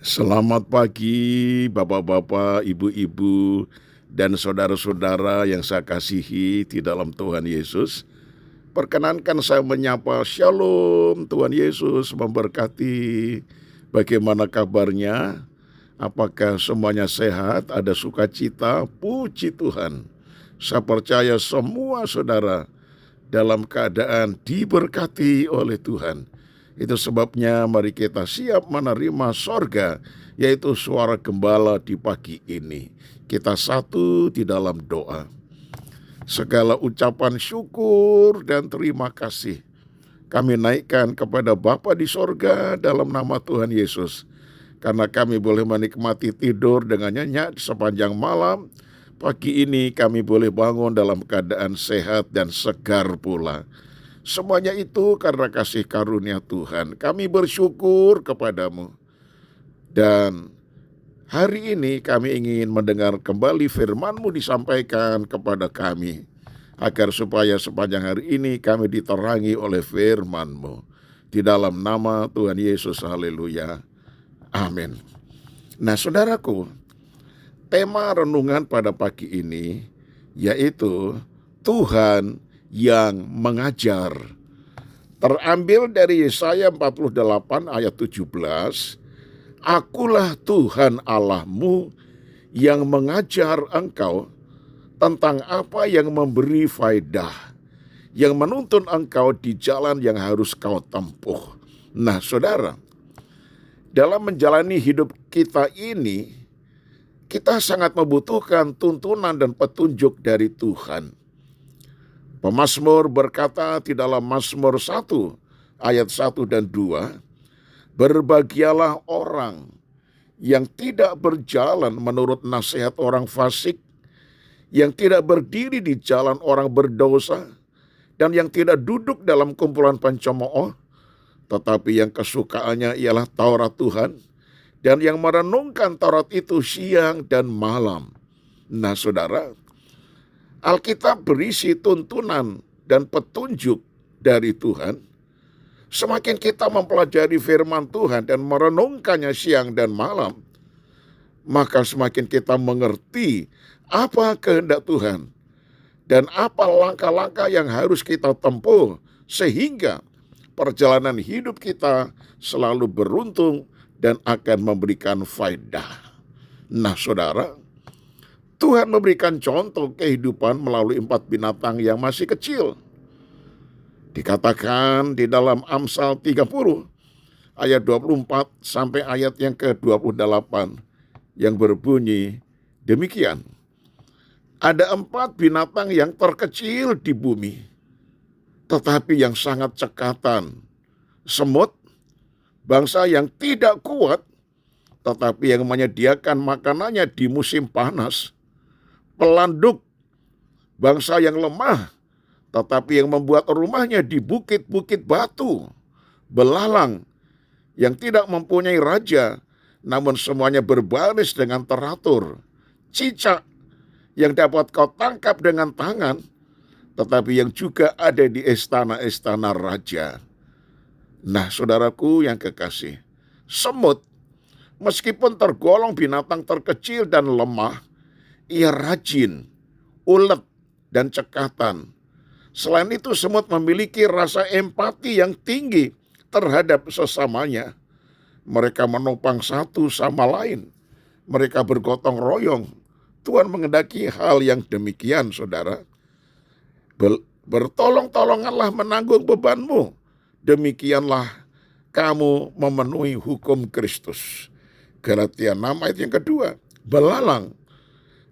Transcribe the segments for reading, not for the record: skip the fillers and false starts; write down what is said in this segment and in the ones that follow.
Selamat pagi Bapak-bapak, Ibu-ibu, dan saudara-saudara yang saya kasihi di dalam Tuhan Yesus. Perkenankan saya menyapa Shalom, Tuhan Yesus memberkati. Bagaimana kabarnya? Apakah semuanya sehat? Ada sukacita? Puji Tuhan. Saya percaya semua saudara dalam keadaan diberkati oleh Tuhan. Itu sebabnya mari kita siap menerima sorga, yaitu suara gembala di pagi ini. Kita satu di dalam doa. Segala ucapan syukur dan terima kasih kami naikkan kepada Bapa di sorga dalam nama Tuhan Yesus. Karena kami boleh menikmati tidur dengan nyenyak sepanjang malam, pagi ini kami boleh bangun dalam keadaan sehat dan segar pula. Semuanya itu karena kasih karunia Tuhan. Kami bersyukur kepadamu. Dan hari ini kami ingin mendengar kembali firman-Mu disampaikan kepada kami. Agar supaya sepanjang hari ini kami diterangi oleh firman-Mu. Di dalam nama Tuhan Yesus, haleluya. Amin. Nah saudaraku, tema renungan pada pagi ini yaitu Tuhan yang mengajar. Terambil dari Yesaya 48 ayat 17. Akulah Tuhan Allahmu yang mengajar engkau tentang apa yang memberi faedah, yang menuntun engkau di jalan yang harus kau tempuh. Nah saudara, dalam menjalani hidup kita ini, kita sangat membutuhkan tuntunan dan petunjuk dari Tuhan. Pemazmur berkata di dalam Mazmur 1 ayat 1 dan 2, berbahagialah orang yang tidak berjalan menurut nasihat orang fasik, yang tidak berdiri di jalan orang berdosa, dan yang tidak duduk dalam kumpulan pencemooh, tetapi yang kesukaannya ialah Taurat Tuhan, dan yang merenungkan Taurat itu siang dan malam. Nah saudara, Alkitab berisi tuntunan dan petunjuk dari Tuhan. Semakin kita mempelajari firman Tuhan dan merenungkannya siang dan malam, maka semakin kita mengerti apa kehendak Tuhan dan apa langkah-langkah yang harus kita tempuh sehingga perjalanan hidup kita selalu beruntung dan akan memberikan faedah. Nah saudara, Tuhan memberikan contoh kehidupan melalui 4 binatang yang masih kecil. Dikatakan di dalam Amsal 30 ayat 24 sampai ayat yang ke-28 yang berbunyi demikian. Ada 4 binatang yang terkecil di bumi, tetapi yang sangat cekatan. Semut, bangsa yang tidak kuat, tetapi yang menyediakan makanannya di musim panas. Pelanduk, bangsa yang lemah, tetapi yang membuat rumahnya di bukit-bukit batu. Belalang, yang tidak mempunyai raja, namun semuanya berbaris dengan teratur. Cicak, yang dapat kau tangkap dengan tangan, tetapi yang juga ada di istana-istana raja. Nah saudaraku yang kekasih, semut, meskipun tergolong binatang terkecil dan lemah, ia rajin, ulet, dan cekatan. Selain itu, semut memiliki rasa empati yang tinggi terhadap sesamanya. Mereka menopang satu sama lain. Mereka bergotong royong. Tuhan menghendaki hal yang demikian, saudara. Bertolong-tolonganlah menanggung bebanmu. Demikianlah kamu memenuhi hukum Kristus. Galatia 6 ayat yang kedua. Belalang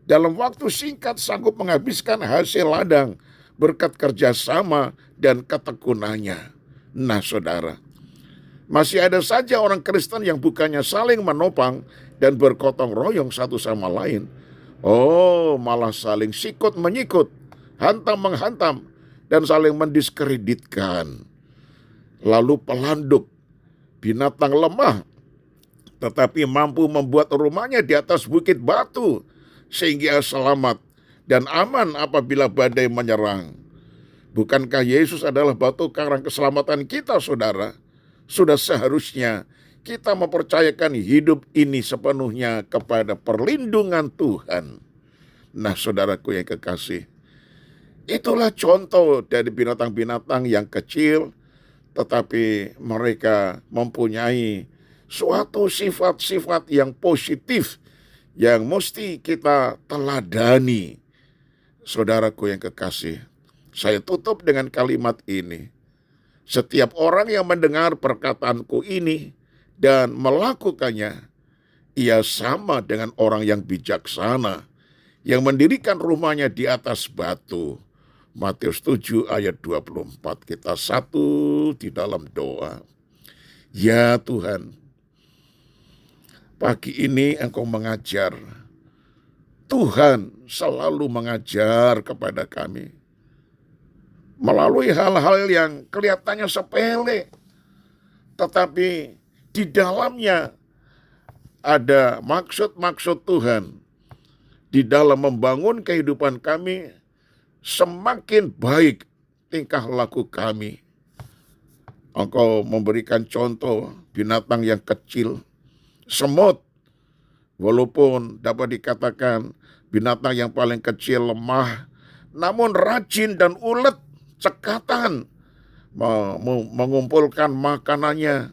dalam waktu singkat sanggup menghabiskan hasil ladang berkat kerjasama dan ketekunannya. Nah saudara, masih ada saja orang Kristen yang bukannya saling menopang dan bergotong royong satu sama lain. Oh, malah saling sikut menyikut, hantam menghantam, dan saling mendiskreditkan. Lalu pelanduk, binatang lemah, tetapi mampu membuat rumahnya di atas bukit batu, sehingga selamat dan aman apabila badai menyerang. Bukankah Yesus adalah batu karang keselamatan kita, saudara? Sudah seharusnya kita mempercayakan hidup ini sepenuhnya kepada perlindungan Tuhan. Nah, saudaraku yang kekasih, itulah contoh dari binatang-binatang yang kecil, tetapi mereka mempunyai suatu sifat-sifat yang positif yang mesti kita teladani. Saudaraku yang kekasih, saya tutup dengan kalimat ini. Setiap orang yang mendengar perkataanku ini dan melakukannya, ia sama dengan orang yang bijaksana yang mendirikan rumahnya di atas batu. Matius 7 ayat 24. Kita satu di dalam doa. Ya Tuhan, pagi ini Engkau mengajar. Tuhan selalu mengajar kepada kami melalui hal-hal yang kelihatannya sepele, tetapi di dalamnya ada maksud-maksud Tuhan. Di dalam membangun kehidupan kami, semakin baik tingkah laku kami. Engkau memberikan contoh binatang yang kecil, semut, walaupun dapat dikatakan binatang yang paling kecil lemah, namun rajin dan ulet, cekatan mengumpulkan makanannya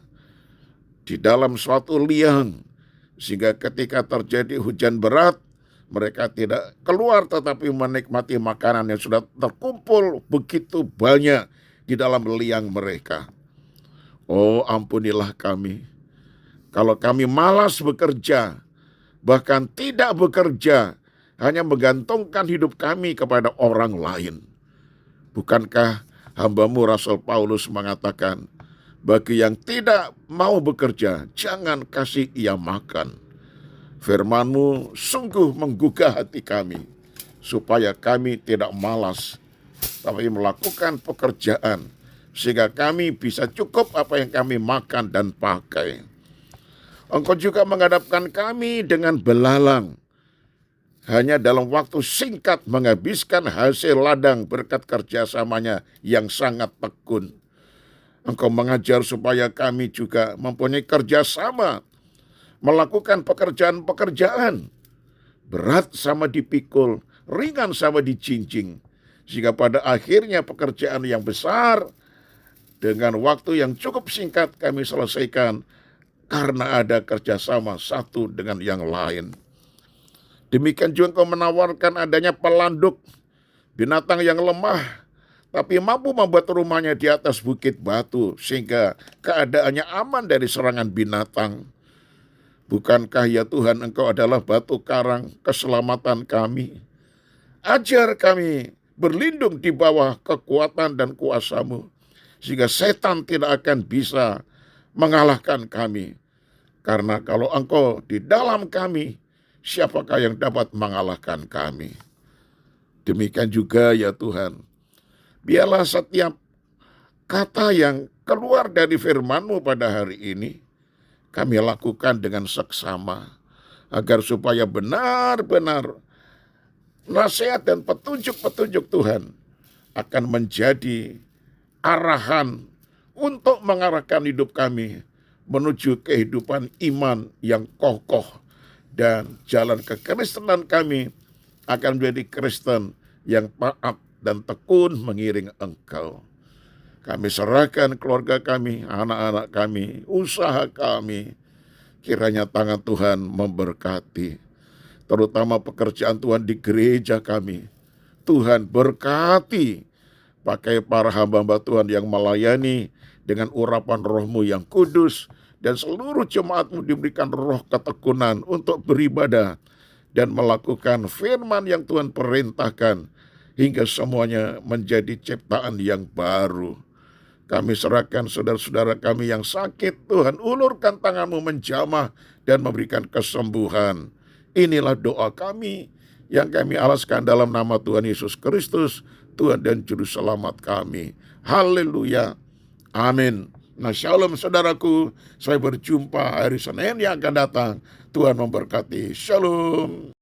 di dalam suatu liang, sehingga ketika terjadi hujan berat, mereka tidak keluar tetapi menikmati makanan yang sudah terkumpul begitu banyak di dalam liang mereka. Oh, ampunilah kami kalau kami malas bekerja, bahkan tidak bekerja, hanya menggantungkan hidup kami kepada orang lain. Bukankah hamba-Mu Rasul Paulus mengatakan, bagi yang tidak mau bekerja, jangan kasih ia makan. Firman-Mu sungguh menggugah hati kami, supaya kami tidak malas, tapi melakukan pekerjaan, sehingga kami bisa cukup apa yang kami makan dan pakai. Engkau juga menghadapkan kami dengan belalang, hanya dalam waktu singkat menghabiskan hasil ladang berkat kerjasamanya yang sangat tekun. Engkau mengajar supaya kami juga mempunyai kerjasama, melakukan pekerjaan-pekerjaan. Berat sama dipikul, ringan sama dijinjing. Sehingga pada akhirnya pekerjaan yang besar, dengan waktu yang cukup singkat kami selesaikan, karena ada kerjasama satu dengan yang lain. Demikian juga Engkau menawarkan adanya pelanduk, binatang yang lemah, tapi mampu membuat rumahnya di atas bukit batu, sehingga keadaannya aman dari serangan binatang. Bukankah ya Tuhan, Engkau adalah batu karang keselamatan kami? Ajar kami berlindung di bawah kekuatan dan kuasa-Mu, sehingga setan tidak akan bisa mengalahkan kami. Karena kalau Engkau di dalam kami, siapakah yang dapat mengalahkan kami? Demikian juga ya Tuhan, biarlah setiap kata yang keluar dari firman-Mu pada hari ini, kami lakukan dengan seksama, agar supaya benar-benar nasihat dan petunjuk-petunjuk Tuhan akan menjadi arahan untuk mengarahkan hidup kami menuju kehidupan iman yang kokoh, dan jalan kekristenan kami akan menjadi Kristen yang taat dan tekun mengiring Engkau. Kami serahkan keluarga kami, anak-anak kami, usaha kami. Kiranya tangan Tuhan memberkati, terutama pekerjaan Tuhan di gereja kami. Tuhan berkati, pakai para hamba-hamba Tuhan yang melayani dengan urapan Roh-Mu yang kudus, dan seluruh jemaat-Mu diberikan roh ketekunan untuk beribadah dan melakukan firman yang Tuhan perintahkan, hingga semuanya menjadi ciptaan yang baru. Kami serahkan saudara-saudara kami yang sakit, Tuhan ulurkan tangan-Mu menjamah dan memberikan kesembuhan. Inilah doa kami yang kami alaskan dalam nama Tuhan Yesus Kristus, Tuhan dan Juru Selamat kami. Haleluya. Amin. Nah, shalom saudaraku, saya berjumpa hari Senin yang akan datang. Tuhan memberkati. Shalom.